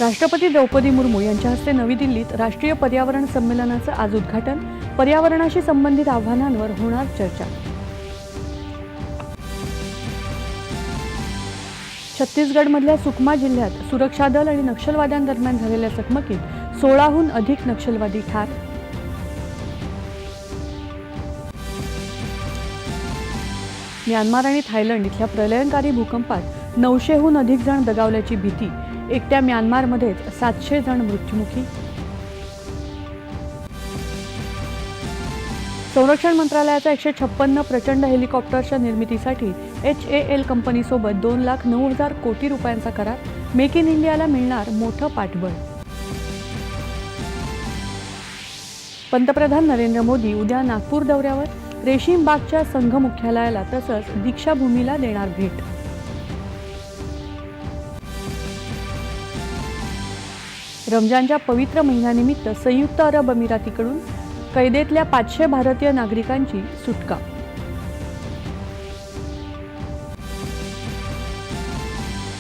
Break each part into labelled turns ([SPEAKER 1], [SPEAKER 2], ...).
[SPEAKER 1] राष्ट्रपती द्रौपदी मुर्मू यांच्या हस्ते नवी दिल्लीत राष्ट्रीय पर्यावरण संमेलनाचं आज उद्घाटन. पर्यावरणाशी संबंधित आव्हानांवर होणार चर्चा. छत्तीसगडमधल्या सुकमा जिल्ह्यात सुरक्षा दल आणि नक्षलवाद्यांदरम्यान झालेल्या चकमकीत 16हून अधिक नक्षलवादी ठार. म्यानमार आणि थायलंड इथल्या प्रलयंकारी भूकंपात 900हून अधिक जण दगावल्याची भीती. एकट्या म्यानमारमध्येच 700 जण मृत्युमुखी. संरक्षण मंत्रालयाचा 156 प्रचंड हेलिकॉप्टर्सच्या निर्मितीसाठी HAL कंपनीसोबत 2,09,000 कोटी रुपयांचा करार. मेक इन इंडियाला मिळणार मोठं पाठबळ. पंतप्रधान नरेंद्र मोदी उद्या नागपूर दौऱ्यावर. रेशीम बागच्या संघ मुख्यालयाला तसंच दीक्षाभूमीला देणार भेट. रमजानच्या पवित्र महिन्यानिमित्त संयुक्त अरब अमिरातीकडून कैदेतल्या 500 भारतीय नागरिकांची सुटका.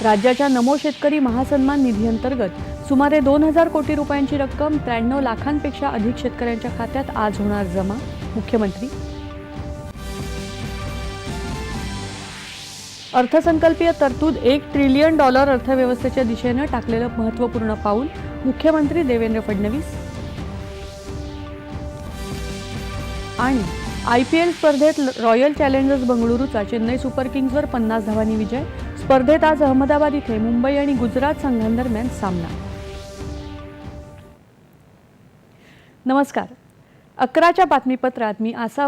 [SPEAKER 1] राज्याच्या नमो शेतकरी महासन्मान निधीअंतर्गत सुमारे 2,000 कोटी रुपयांची रक्कम 93 लाखांपेक्षा अधिक शेतकऱ्यांच्या खात्यात आज होणार जमा. मुख्यमंत्री. अर्थसंकल्पीय तरतूद $1 ट्रिलियन अर्थव्यवस्थेच्या दिशेनं टाकलेलं महत्त्वपूर्ण पाऊल. मुख्यमंत्री देवेंद्र फडणवीस. आणि IPL स्पर्धेत रॉयल चॅलेंजर्स बंगळुरूचा चेन्नई सुपर किंग्जवर 50 धावांनी विजय. स्पर्धेत आज अहमदाबाद इथे मुंबई आणि गुजरात संघांदरम्यान सामना. नमस्कार. 11च्या बातमीपत्रात मी आसा